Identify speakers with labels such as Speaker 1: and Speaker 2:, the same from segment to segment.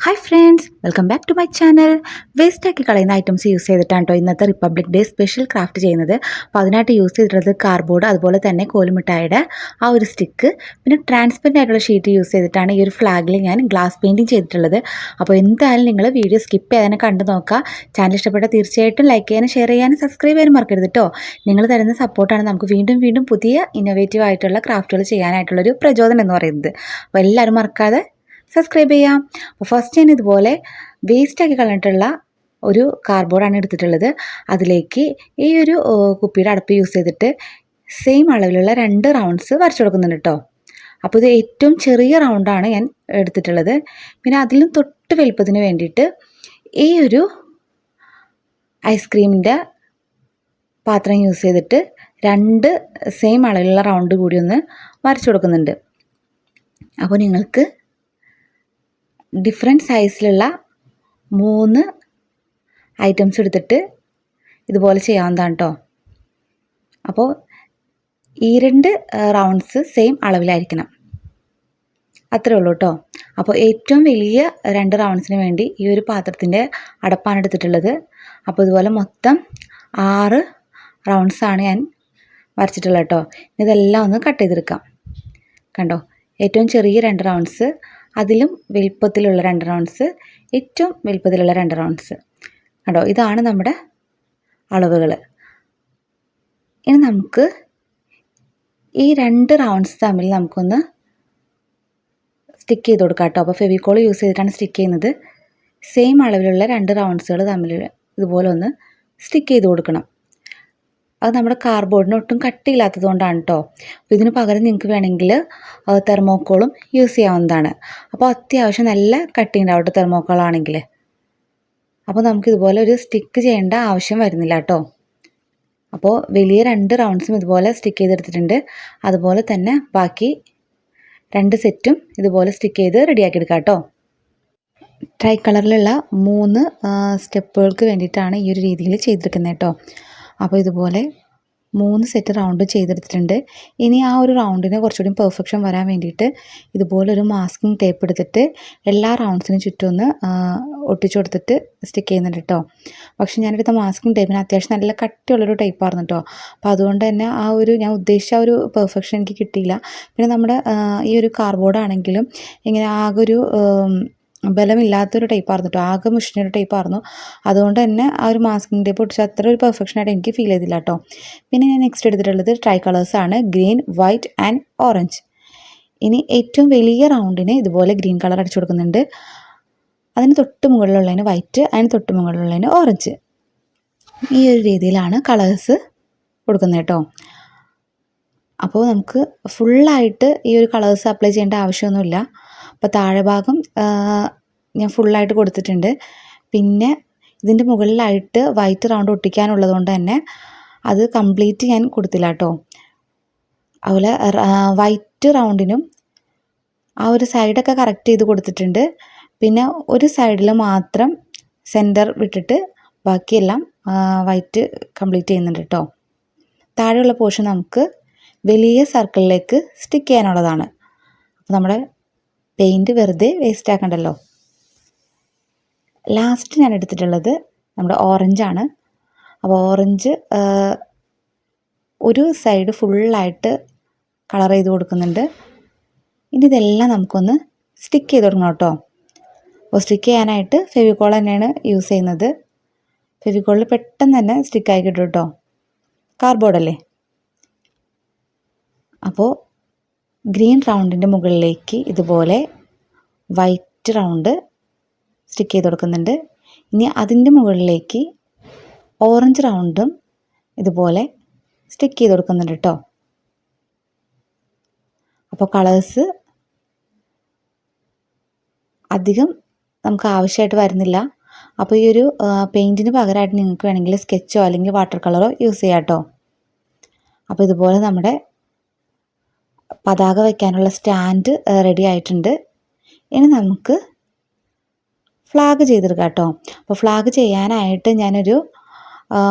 Speaker 1: Hi friends, welcome back to my channel. വേസ്റ്റാക്കി കളയുന്ന items use ചെയ്തിട്ടാണ് കേട്ടോ ഇന്നത്തെ റിപ്പബ്ലിക് ഡേ സ്പെഷ്യൽ ക്രാഫ്റ്റ് ചെയ്യുന്നത്. അപ്പോൾ അതിനായിട്ട് യൂസ് ചെയ്തിട്ടുള്ളത് കാർഡ്ബോർഡ്, അതുപോലെ തന്നെ കോലുമിഠായിയുടെ ആ ഒരു സ്റ്റിക്ക്, പിന്നെ ട്രാൻസ്പെറൻ്റ് ആയിട്ടുള്ള ഷീറ്റ് യൂസ് ചെയ്തിട്ടാണ് ഈ ഒരു ഫ്ലാഗിൽ ഞാൻ ഗ്ലാസ് പെയിൻറ്റിങ് ചെയ്തിട്ടുള്ളത്. അപ്പോൾ എന്തായാലും നിങ്ങൾ വീഡിയോ സ്കിപ്പ് ചെയ്യാതെ കണ്ടു നോക്കുക. ചാനൽ ഇഷ്ടപ്പെട്ടാൽ തീർച്ചയായിട്ടും ലൈക്ക് ചെയ്യാനും ഷെയർ ചെയ്യാനും സബ്സ്ക്രൈബ് ചെയ്യാനും മറക്കരുത് കേട്ടോ. നിങ്ങൾ തരുന്ന സപ്പോർട്ടാണ് നമുക്ക് വീണ്ടും വീണ്ടും പുതിയ ഇന്നോവേറ്റീവ് ആയിട്ടുള്ള ക്രാഫ്റ്റുകൾ ചെയ്യാനായിട്ടുള്ളൊരു പ്രചോദനം എന്ന് പറയുന്നത്. അപ്പോൾ എല്ലാവരും മറക്കാതെ സബ്സ്ക്രൈബ് ചെയ്യാം. അപ്പോൾ ഫസ്റ്റ് ഞാൻ ഇതുപോലെ വേസ്റ്റാക്കി കളഞ്ഞിട്ടുള്ള ഒരു കാർഡ്ബോർഡാണ് എടുത്തിട്ടുള്ളത്. അതിലേക്ക് ഈ ഒരു കുപ്പിയുടെ അടപ്പ് യൂസ് ചെയ്തിട്ട് സെയിം അളവിലുള്ള 2 റൗണ്ട്സ് വരച്ചു കൊടുക്കുന്നുണ്ട് കേട്ടോ. അപ്പോൾ ഇത് ഏറ്റവും ചെറിയ റൗണ്ടാണ് ഞാൻ എടുത്തിട്ടുള്ളത്. പിന്നെ അതിലും തൊട്ട് വലുപ്പത്തിന് വേണ്ടിയിട്ട് ഈ ഒരു ഐസ്ക്രീമിൻ്റെ പാത്രം യൂസ് ചെയ്തിട്ട് 2 സെയിം അളവിലുള്ള റൗണ്ട് കൂടി ഒന്ന് വരച്ചു കൊടുക്കുന്നുണ്ട്. അപ്പോൾ നിങ്ങൾക്ക് ഡിഫറെൻറ്റ് സൈസിലുള്ള 3 ഐറ്റംസ് എടുത്തിട്ട് ഇതുപോലെ ചെയ്യാവുന്നതാണ് കേട്ടോ. അപ്പോൾ ഈ 2 റൗണ്ട്സ് സെയിം അളവിലായിരിക്കണം, അത്രേ ഉള്ളൂ കേട്ടോ. അപ്പോൾ ഏറ്റവും വലിയ 2 റൗണ്ട്സിന് വേണ്ടി ഈ ഒരു പാത്രത്തിൻ്റെ അടപ്പാണ് എടുത്തിട്ടുള്ളത്. അപ്പോൾ ഇതുപോലെ മൊത്തം 6 റൗണ്ട്സാണ് ഞാൻ വരച്ചിട്ടുള്ളത് കേട്ടോ. ഇതെല്ലാം ഒന്ന് കട്ട് ചെയ്തെടുക്കാം. കണ്ടോ, ഏറ്റവും ചെറിയ 2 റൗണ്ട്സ്, അതിലും വലുപ്പത്തിലുള്ള 2 റൗണ്ട്സ്, ഏറ്റവും വലുപ്പത്തിലുള്ള 2 റൗണ്ട്സ്. കണ്ടോ, ഇതാണ് നമ്മുടെ അളവുകൾ. ഇനി നമുക്ക് ഈ 2 റൗണ്ട്സ് തമ്മിൽ നമുക്കൊന്ന് സ്റ്റിക്ക് ചെയ്ത് കൊടുക്കാം കേട്ടോ. അപ്പോൾ ഫെവിക്കോൾ യൂസ് ചെയ്തിട്ടാണ് സ്റ്റിക്ക് ചെയ്യുന്നത്. സെയിം അളവിലുള്ള 2 റൗണ്ട്സുകൾ തമ്മിൽ ഇതുപോലെ ഒന്ന് സ്റ്റിക്ക് ചെയ്ത് കൊടുക്കണം. അത് നമ്മുടെ കാർഡ്ബോർഡിന് ഒട്ടും കട്ടിയില്ലാത്തത് കൊണ്ടാണ് കേട്ടോ. അപ്പോൾ ഇതിന് പകരം നിങ്ങൾക്ക് വേണമെങ്കിൽ തെർമോക്കോളും യൂസ് ചെയ്യാവുന്നതാണ്. അപ്പോൾ അത്യാവശ്യം നല്ല കട്ടി ഉണ്ടാവും തെർമോക്കോളാണെങ്കിൽ. അപ്പോൾ നമുക്കിതുപോലെ ഒരു സ്റ്റിക്ക് ചെയ്യേണ്ട ആവശ്യം വരുന്നില്ല കേട്ടോ. അപ്പോൾ വലിയ 2 റൗണ്ട്സും ഇതുപോലെ സ്റ്റിക്ക് ചെയ്തെടുത്തിട്ടുണ്ട്. അതുപോലെ തന്നെ ബാക്കി 2 സെറ്റും ഇതുപോലെ സ്റ്റിക്ക് ചെയ്ത് റെഡിയാക്കി എടുക്കാം കേട്ടോ. ട്രൈ കളറിലുള്ള 3 സ്റ്റെപ്പുകൾക്ക് വേണ്ടിയിട്ടാണ് ഈ ഒരു രീതിയിൽ ചെയ്തെടുക്കുന്നത് കേട്ടോ. അപ്പോൾ ഇതുപോലെ 3 സെറ്റ് റൗണ്ട് ചെയ്തെടുത്തിട്ടുണ്ട്. ഇനി ആ ഒരു റൗണ്ടിന് കുറച്ചുകൂടി പെർഫെക്ഷൻ വരാൻ വേണ്ടിയിട്ട് ഇതുപോലൊരു മാസ്കിംഗ് ടേപ്പ് എടുത്തിട്ട് എല്ലാ റൗണ്ട്സിനും ചുറ്റും ഒന്ന് ഒട്ടിച്ചു കൊടുത്തിട്ട് സ്റ്റിക്ക് ചെയ്യുന്നുണ്ട് കേട്ടോ. പക്ഷേ ഞാനെടുത്ത മാസ്കിംഗ് ടേപ്പിന് അത്യാവശ്യം നല്ല കട്ടിയുള്ളൊരു ടൈപ്പായിരുന്നു കേട്ടോ. അപ്പോൾ അതുകൊണ്ട് തന്നെ ആ ഒരു ഞാൻ ഉദ്ദേശിച്ച ആ ഒരു പെർഫെക്ഷൻ എനിക്ക് കിട്ടിയില്ല. പിന്നെ നമ്മുടെ ഈ ഒരു കാർഡ്ബോർഡ് ആണെങ്കിലും ഇങ്ങനെ ആകെ ഒരു ബലമില്ലാത്തൊരു ടൈപ്പായിരുന്നു കേട്ടോ. ആകെ മുഷിഞ്ഞൊരു ടൈപ്പായിരുന്നു. അതുകൊണ്ട് തന്നെ ആ ഒരു മാസ്കിംഗ് ടേപ്പ് ഒട്ടിച്ച് അത്ര ഒരു പെർഫെക്ഷനായിട്ട് എനിക്ക് ഫീൽ ചെയ്തില്ല കേട്ടോ. പിന്നെ ഞാൻ നെക്സ്റ്റ് എടുത്തിട്ടുള്ളത് ട്രൈ കളേഴ്സാണ്, ഗ്രീൻ, വൈറ്റ് ആൻഡ് ഓറഞ്ച്. ഇനി ഏറ്റവും വലിയ റൗണ്ടിന് ഇതുപോലെ ഗ്രീൻ കളർ അടിച്ചു കൊടുക്കുന്നുണ്ട്. അതിന് തൊട്ട് മുകളിലുള്ളതിന് വൈറ്റ്, അതിന് തൊട്ട് മുകളിലുള്ളതിന് ഓറഞ്ച്. ഈ ഒരു രീതിയിലാണ് കളേഴ്സ് കൊടുക്കുന്നത് കേട്ടോ. അപ്പോൾ നമുക്ക് ഫുള്ളായിട്ട് ഈ ഒരു കളേഴ്സ് അപ്ലൈ ചെയ്യേണ്ട ആവശ്യമൊന്നുമില്ല. അപ്പോൾ താഴെ ഭാഗം ഞാൻ ഫുള്ളായിട്ട് കൊടുത്തിട്ടുണ്ട്. പിന്നെ ഇതിൻ്റെ മുകളിലായിട്ട് വൈറ്റ് റൗണ്ട് ഒട്ടിക്കാനുള്ളത് കൊണ്ട് തന്നെ അത് കംപ്ലീറ്റ് ഞാൻ കൊടുത്തില്ല കേട്ടോ. അതുപോലെ വൈറ്റ് റൗണ്ടിനും ആ ഒരു സൈഡൊക്കെ കറക്റ്റ് ചെയ്ത് കൊടുത്തിട്ടുണ്ട്. പിന്നെ ഒരു സൈഡിൽ മാത്രം സെൻറ്റർ വിട്ടിട്ട് ബാക്കിയെല്ലാം വൈറ്റ് കംപ്ലീറ്റ് ചെയ്യുന്നുണ്ട് കേട്ടോ. താഴെയുള്ള പോർഷൻ നമുക്ക് വലിയ സർക്കിളിലേക്ക് സ്റ്റിക്ക് ചെയ്യാനുള്ളതാണ്. അപ്പോൾ നമ്മുടെ പെയിൻറ്റ് വെറുതെ വേസ്റ്റ് ആക്കണ്ടല്ലോ. ലാസ്റ്റ് ഞാൻ എടുത്തിട്ടുള്ളത് നമ്മുടെ ഓറഞ്ചാണ്. അപ്പോൾ ഓറഞ്ച് ഒരു സൈഡ് ഫുള്ളായിട്ട് കളർ ചെയ്ത് കൊടുക്കുന്നുണ്ട്. ഇനി ഇതെല്ലാം നമുക്കൊന്ന് സ്റ്റിക്ക് ചെയ്ത് കൊടുക്കണം കേട്ടോ. അപ്പോൾ സ്റ്റിക്ക് ചെയ്യാനായിട്ട് ഫെവിക്കോൾ തന്നെയാണ് യൂസ് ചെയ്യുന്നത്. ഫെവിക്കോളിൽ പെട്ടെന്ന് തന്നെ സ്റ്റിക്കായി കിട്ടും കേട്ടോ, കാർഡ്ബോർഡല്ലേ. അപ്പോൾ ഗ്രീൻ റൗണ്ടിൻ്റെ മുകളിലേക്ക് ഇതുപോലെ വൈറ്റ് റൗണ്ട് സ്റ്റിക്ക് ചെയ്ത് കൊടുക്കുന്നുണ്ട്. ഇനി അതിൻ്റെ മുകളിലേക്ക് ഓറഞ്ച് റൗണ്ടും ഇതുപോലെ സ്റ്റിക്ക് ചെയ്ത് കൊടുക്കുന്നുണ്ട് കേട്ടോ. അപ്പോൾ കളേഴ്സ് അധികം നമുക്ക് ആവശ്യമായിട്ട് വരുന്നില്ല. അപ്പോൾ ഈ ഒരു പെയിൻറ്റിന് പകരമായിട്ട് നിങ്ങൾക്ക് വേണമെങ്കിൽ സ്കെച്ചോ അല്ലെങ്കിൽ വാട്ടർ കളറോ യൂസ് ചെയ്യാം കേട്ടോ. അപ്പോൾ ഇതുപോലെ നമ്മുടെ പതാക വയ്ക്കാനുള്ള സ്റ്റാൻഡ് റെഡി ആയിട്ടുണ്ട്. ഇനി നമുക്ക് ഫ്ലാഗ് ചെയ്തെടുക്കാം കേട്ടോ. അപ്പോൾ ഫ്ലാഗ് ചെയ്യാനായിട്ട് ഞാനൊരു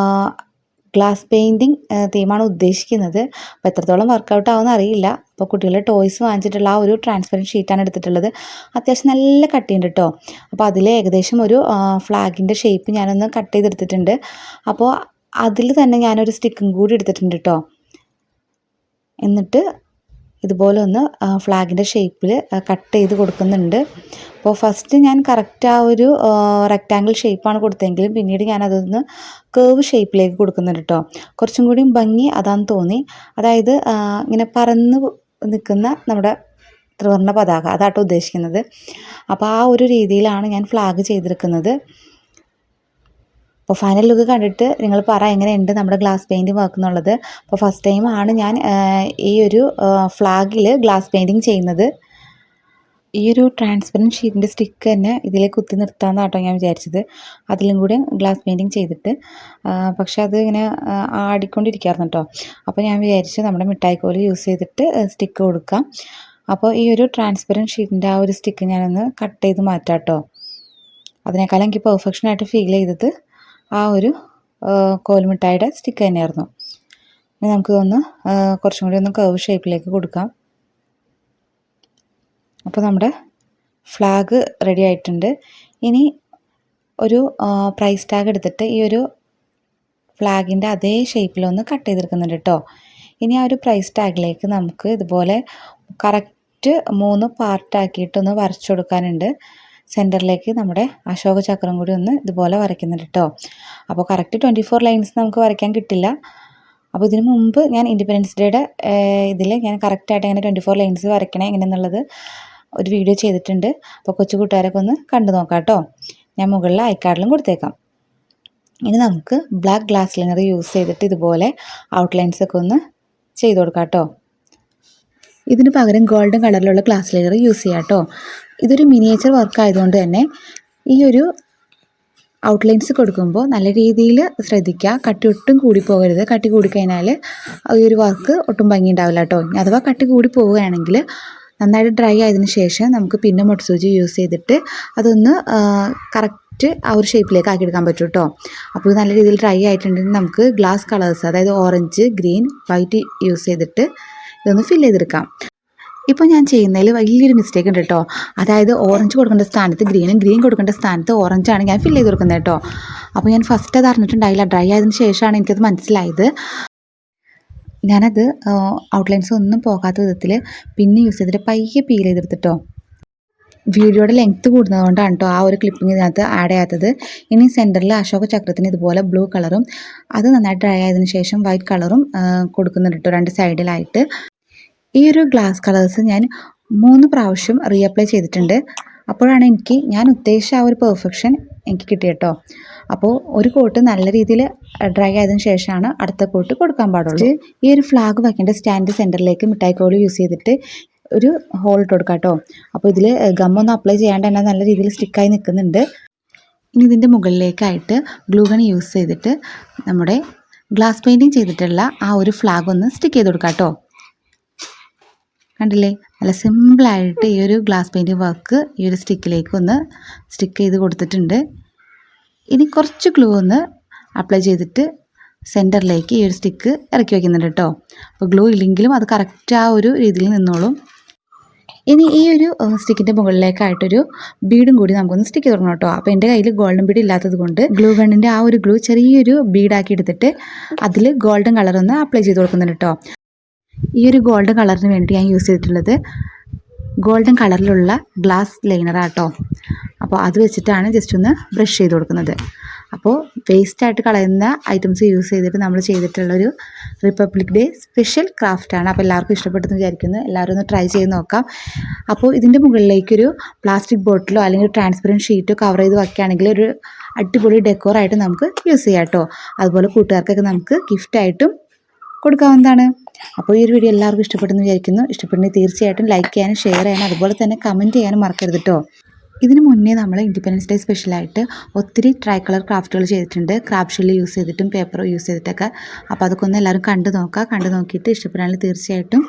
Speaker 1: ഗ്ലാസ് പെയിൻറ്റിങ് തീമാണ് ഉദ്ദേശിക്കുന്നത്. അപ്പോൾ എത്രത്തോളം വർക്കൗട്ട് ആവുമെന്ന് അറിയില്ല. അപ്പോൾ കുട്ടികളുടെ ടോയ്സ് വാങ്ങിച്ചിട്ടുള്ള ആ ഒരു ട്രാൻസ്പെറൻറ്റ് ഷീറ്റാണ് എടുത്തിട്ടുള്ളത്. അത്യാവശ്യം നല്ല കട്ടിയുണ്ട് കേട്ടോ. അപ്പോൾ അതിൽ ഏകദേശം ഒരു ഫ്ലാഗിൻ്റെ ഷേപ്പ് ഞാനൊന്ന് കട്ട് ചെയ്തെടുത്തിട്ടുണ്ട്. അപ്പോൾ അതിൽ തന്നെ ഞാനൊരു സ്റ്റിക്കും കൂടി എടുത്തിട്ടുണ്ട് കേട്ടോ. എന്നിട്ട് ഇതുപോലെ ഒന്ന് ഫ്ലാഗിൻ്റെ ഷേപ്പിൽ കട്ട് ചെയ്ത് കൊടുക്കുന്നുണ്ട്. അപ്പോൾ ഫസ്റ്റ് ഞാൻ കറക്റ്റ് ആ ഒരു റെക്റ്റാങ്കിൾ ഷേപ്പാണ് കൊടുത്തതെങ്കിലും പിന്നീട് ഞാനതൊന്ന് കേർവ് ഷേപ്പിലേക്ക് കൊടുക്കുന്നുണ്ട് കേട്ടോ. കുറച്ചും കൂടി ഭംഗി അതാണെന്ന് തോന്നി. അതായത് ഇങ്ങനെ പറന്ന് നിൽക്കുന്ന നമ്മുടെ ത്രിവർണ്ണ പതാക അതാട്ടോ ഉദ്ദേശിക്കുന്നത്. അപ്പോൾ ആ ഒരു രീതിയിലാണ് ഞാൻ ഫ്ലാഗ് ചെയ്തെടുക്കുന്നത്. അപ്പോൾ ഫൈനൽ ലുക്ക് കണ്ടിട്ട് നിങ്ങൾ പറ എങ്ങനെയുണ്ട് നമ്മുടെ ഗ്ലാസ് പെയിൻറ്റിങ് വർക്ക് എന്നുള്ളത്. അപ്പോൾ ഫസ്റ്റ് ടൈമാണ് ഞാൻ ഈ ഒരു ഫ്ലാഗിൽ ഗ്ലാസ് പെയിൻറ്റിങ് ചെയ്യുന്നത്. ഈ ഒരു ട്രാൻസ്പെറൻറ്റ് ഷീറ്റിൻ്റെ സ്റ്റിക്ക് തന്നെ ഇതിലേക്ക് കുത്തി നിർത്താമെന്നാട്ടോ ഞാൻ വിചാരിച്ചത്. അതിലും കൂടി ഗ്ലാസ് പെയിൻറ്റിങ് ചെയ്തിട്ട് പക്ഷെ അത് ഇങ്ങനെ ആടിക്കൊണ്ടിരിക്കുകയായിരുന്നു കേട്ടോ. അപ്പോൾ ഞാൻ വിചാരിച്ചു നമ്മുടെ മിഠായിക്കോല് യൂസ് ചെയ്തിട്ട് സ്റ്റിക്ക് കൊടുക്കാം. അപ്പോൾ ഈ ഒരു ട്രാൻസ്പെറൻറ്റ് ഷീറ്റിൻ്റെ ആ ഒരു സ്റ്റിക്ക് ഞാനൊന്ന് കട്ട് ചെയ്ത് മാറ്റാം കേട്ടോ. അതിനേക്കാളും എനിക്ക് പെർഫെക്ഷനായിട്ട് ഫീൽ ചെയ്തത് ആ ഒരു കോൽമിഠായിയുടെ സ്റ്റിക്ക് തന്നെയായിരുന്നു. ഇനി നമുക്കിതൊന്ന് കുറച്ചും കൂടി ഒന്ന് കർവ് ഷേപ്പിലേക്ക് കൊടുക്കാം. അപ്പോൾ നമ്മുടെ ഫ്ലാഗ് റെഡി ആയിട്ടുണ്ട്. ഇനി ഒരു പ്രൈസ് ടാഗ് എടുത്തിട്ട് ഈ ഒരു ഫ്ലാഗിൻ്റെ അതേ ഷേപ്പിലൊന്ന് കട്ട് ചെയ്തെടുക്കുന്നുണ്ട് കേട്ടോ. ഇനി ആ ഒരു പ്രൈസ് ടാഗിലേക്ക് നമുക്ക് ഇതുപോലെ കറക്റ്റ് 3 പാർട്ടാക്കിയിട്ടൊന്ന് വരച്ചു കൊടുക്കാനുണ്ട്. സെൻറ്ററിലേക്ക് നമ്മുടെ അശോക ചക്രം കൂടി ഒന്ന് ഇതുപോലെ വരയ്ക്കുന്നുണ്ട് കേട്ടോ. അപ്പോൾ കറക്റ്റ് 24 ലൈൻസ് നമുക്ക് വരയ്ക്കാൻ കിട്ടില്ല. അപ്പോൾ ഇതിനു മുമ്പ് ഞാൻ ഇൻഡിപെൻഡൻസ് ഡേയുടെ ഇതിൽ ഞാൻ കറക്റ്റായിട്ട് എങ്ങനെ 24 ലൈൻസ് വരയ്ക്കണേ എങ്ങനെയെന്നുള്ളത് ഒരു വീഡിയോ ചെയ്തിട്ടുണ്ട്. അപ്പോൾ കൊച്ചു കൂട്ടുകാരൊക്കെ ഒന്ന് കണ്ടു നോക്കാം കേട്ടോ. ഞാൻ മുകളിൽ ഐക്കാർഡിലും കൊടുത്തേക്കാം. ഇനി നമുക്ക് ബ്ലാക്ക് ഗ്ലാസ് ലൈനർ യൂസ് ചെയ്തിട്ട് ഇതുപോലെ ഔട്ട്ലൈൻസൊക്കെ ഒന്ന് ചെയ്ത് കൊടുക്കാം കേട്ടോ. ഇതിന് പകരം ഗോൾഡൻ കളറിലുള്ള ഗ്ലാസ് ലൈനർ യൂസ് ചെയ്യാം കേട്ടോ. ഇതൊരു മിനിയേച്ചർ വർക്ക് ആയതുകൊണ്ട് തന്നെ ഈ ഒരു ഔട്ട്ലൈൻസ് കൊടുക്കുമ്പോൾ നല്ല രീതിയിൽ ശ്രദ്ധിക്കുക. കട്ടി ഒട്ടും കൂടി പോകരുത്. കട്ടി കൂടിക്കഴിഞ്ഞാൽ ഈ ഒരു വർക്ക് ഒട്ടും ഭംഗി ഉണ്ടാവില്ല കേട്ടോ. അഥവാ കട്ടി കൂടി പോവുകയാണെങ്കിൽ നന്നായിട്ട് ഡ്രൈ ആയതിനു ശേഷം നമുക്ക് പിന്നെ മൊട്ടുസൂചി യൂസ് ചെയ്തിട്ട് അതൊന്ന് കറക്റ്റ് ആ ഒരു ഷേപ്പിലേക്ക് ആക്കിയെടുക്കാൻ പറ്റും കേട്ടോ. അപ്പോൾ നല്ല രീതിയിൽ ഡ്രൈ ആയിട്ടുണ്ടെങ്കിൽ നമുക്ക് ഗ്ലാസ് കളേഴ്സ് അതായത് ഓറഞ്ച്, ഗ്രീൻ, വൈറ്റ് യൂസ് ചെയ്തിട്ട് ഇതൊന്ന് ഫില്ല് ചെയ്തെടുക്കാം. ഇപ്പോൾ ഞാൻ ചെയ്യുന്നതിൽ വലിയൊരു മിസ്റ്റേക്ക് ഉണ്ട് കേട്ടോ. അതായത് ഓറഞ്ച് കൊടുക്കേണ്ട സ്ഥാനത്ത് ഗ്രീനും, ഗ്രീൻ കൊടുക്കേണ്ട സ്ഥാനത്ത് ഓറഞ്ചാണ് ഞാൻ ഫില്ല് ചെയ്ത് കൊടുക്കുന്നത് കേട്ടോ. അപ്പോൾ ഞാൻ ഫസ്റ്റ് അത് അറിഞ്ഞിട്ടുണ്ടായില്ല. ഡ്രൈ ആയതിനു ശേഷമാണ് എനിക്കത് മനസ്സിലായത്. ഞാനത് ഔട്ട്ലൈൻസ് ഒന്നും പോകാത്ത വിധത്തിൽ പിന്നെ യൂസ് ചെയ്തിട്ട് പയ്യെ പീൽ ചെയ്തെടുത്തിട്ടോ. വീഡിയോയുടെ ലെങ്ത്ത് കൂടുന്നതുകൊണ്ടാണ് കേട്ടോ ആ ഒരു ക്ലിപ്പിംഗ് ഇതിനകത്ത് ആഡ് ചെയ്യാത്തത്. ഇനി സെൻറ്ററിൽ അശോക ചക്രത്തിന് ഇതുപോലെ ബ്ലൂ കളറും അത് നന്നായിട്ട് ഡ്രൈ ആയതിനു ശേഷം വൈറ്റ് കളറും കൊടുക്കുന്നുണ്ട് കേട്ടോ 2 സൈഡിലായിട്ട്. ഈ ഒരു ഗ്ലാസ് കളേഴ്സ് ഞാൻ 3 പ്രാവശ്യം റീഅപ്ലൈ ചെയ്തിട്ടുണ്ട്. അപ്പോഴാണ് ഞാൻ ഉദ്ദേശിച്ച ആ ഒരു പെർഫെക്ഷൻ എനിക്ക് കിട്ടിയത് കേട്ടോ. അപ്പോൾ ഒരു കോട്ട് നല്ല രീതിയിൽ ഡ്രൈ ആയതിനു ശേഷമാണ് അടുത്ത കോട്ട് കൊടുക്കാൻ പാടുള്ളൂ. ഈ ഒരു ഫ്ലാഗ് വയ്ക്കേണ്ട സ്റ്റാൻഡ് സെൻറ്ററിലേക്ക് മിഠായിക്കോല് യൂസ് ചെയ്തിട്ട് ഒരു ഹോൾ ഇട്ട് കൊടുക്കാം കേട്ടോ. അപ്പോൾ ഇതിൽ ഗമ്മൊന്നും അപ്ലൈ ചെയ്യാണ്ട് തന്നെ നല്ല രീതിയിൽ സ്റ്റിക്കായി നിൽക്കുന്നുണ്ട്. ഇനി ഇതിൻ്റെ മുകളിലേക്കായിട്ട് ഗ്ലൂ ഗൺ യൂസ് ചെയ്തിട്ട് നമ്മുടെ ഗ്ലാസ് പെയിൻറ്റിങ് ചെയ്തിട്ടുള്ള ആ ഒരു ഫ്ലാഗ് ഒന്ന് സ്റ്റിക്ക് ചെയ്ത് കൊടുക്കാം കേട്ടോ. കണ്ടില്ലേ, നല്ല സിമ്പിളായിട്ട് ഈ ഒരു ഗ്ലാസ് പെയിൻറ്റിങ് വർക്ക് ഈ ഒരു സ്റ്റിക്കിലേക്ക് ഒന്ന് സ്റ്റിക്ക് ചെയ്ത് കൊടുത്തിട്ടുണ്ട്. ഇനി കുറച്ച് ഗ്ലൂ ഒന്ന് അപ്ലൈ ചെയ്തിട്ട് സെൻറ്ററിലേക്ക് ഈ ഒരു സ്റ്റിക്ക് ഇറക്കി വയ്ക്കുന്നുണ്ട് കേട്ടോ. അപ്പോൾ ഗ്ലൂ ഇല്ലെങ്കിലും അത് കറക്റ്റ് ആ ഒരു രീതിയിൽ നിന്നോളും. ഇനി ഈ ഒരു സ്റ്റിക്കിൻ്റെ മുകളിലേക്കായിട്ടൊരു ബീഡും കൂടി നമുക്കൊന്ന് സ്റ്റിക്ക് ചെയ്ത് കൊടുക്കണം കേട്ടോ. അപ്പോൾ എൻ്റെ കയ്യിൽ ഗോൾഡൻ ബീഡ് ഇല്ലാത്തത് കൊണ്ട് ഗ്ലൂ ഗണ്ണിൻ്റെ ആ ഒരു ഗ്ലൂ ചെറിയൊരു ബീഡാക്കി എടുത്തിട്ട് അതിൽ ഗോൾഡൻ കളറൊന്ന് അപ്ലൈ ചെയ്ത് കൊടുക്കുന്നുണ്ട് കേട്ടോ. ഈ ഒരു ഗോൾഡൻ കളറിന് വേണ്ടി ഞാൻ യൂസ് ചെയ്തിട്ടുള്ളത് ഗോൾഡൻ കളറിലുള്ള ഗ്ലാസ് ലൈനറാട്ടോ. അപ്പോൾ അത് വെച്ചിട്ടാണ് ജസ്റ്റ് ഒന്ന് ബ്രഷ് ചെയ്ത് കൊടുക്കുന്നത്. അപ്പോൾ വേസ്റ്റായിട്ട് കളയുന്ന ഐറ്റംസ് യൂസ് ചെയ്തിട്ട് നമ്മൾ ചെയ്തിട്ടുള്ളൊരു റിപ്പബ്ലിക് ഡേ സ്പെഷ്യൽ ക്രാഫ്റ്റാണ്. അപ്പോൾ എല്ലാവർക്കും ഇഷ്ടപ്പെട്ടെന്ന് വിചാരിക്കുന്നു. എല്ലാവരും ഒന്ന് ട്രൈ ചെയ്ത് നോക്കാം. അപ്പോൾ ഇതിൻ്റെ മുകളിലേക്കൊരു പ്ലാസ്റ്റിക് ബോട്ടിലോ അല്ലെങ്കിൽ ട്രാൻസ്പെറൻറ്റ് ഷീറ്റോ കവർ ചെയ്ത് വയ്ക്കുകയാണെങ്കിൽ ഒരു അടിപൊളി ഡെക്കോറായിട്ട് നമുക്ക് യൂസ് ചെയ്യാം കേട്ടോ. അതുപോലെ കൂട്ടുകാർക്കൊക്കെ നമുക്ക് ഗിഫ്റ്റായിട്ടും കൊടുക്കാവുന്നതാണ്. അപ്പോൾ ഈ ഒരു വീഡിയോ എല്ലാവർക്കും ഇഷ്ടപ്പെട്ടെന്ന് വിചാരിക്കുന്നു. ഇഷ്ടപ്പെടുന്നെങ്കിൽ തീർച്ചയായിട്ടും ലൈക്ക് ചെയ്യാനും ഷെയർ ചെയ്യാനും അതുപോലെ തന്നെ കമൻറ്റ് ചെയ്യാനും മറക്കരുത് കേട്ടോ. ഇതിന് മുന്നേ നമ്മൾ ഇൻഡിപെൻഡൻസ് ഡേ സ്പെഷ്യലായിട്ട് ഒത്തിരി ട്രൈ കളർ ക്രാഫ്റ്റുകൾ ചെയ്തിട്ടുണ്ട്. ക്രാഫ്റ്റ് ഷെല്ല് യൂസ് ചെയ്തിട്ടും പേപ്പർ യൂസ് ചെയ്തിട്ടൊക്കെ. അപ്പോൾ അതൊക്കെ ഒന്ന് എല്ലാവരും കണ്ടു നോക്കിയിട്ട് ഇഷ്ടപ്പെടാണെങ്കിൽ തീർച്ചയായിട്ടും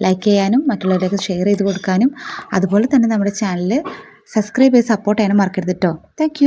Speaker 1: ലൈക്ക് ചെയ്യാനും മറ്റുള്ളവരെയൊക്കെ ഷെയർ ചെയ്ത് കൊടുക്കാനും അതുപോലെ തന്നെ നമ്മുടെ ചാനൽ സബ്സ്ക്രൈബ് ചെയ്ത് സപ്പോർട്ട് ചെയ്യാനും മറക്കരുത് കേട്ടോ. താങ്ക്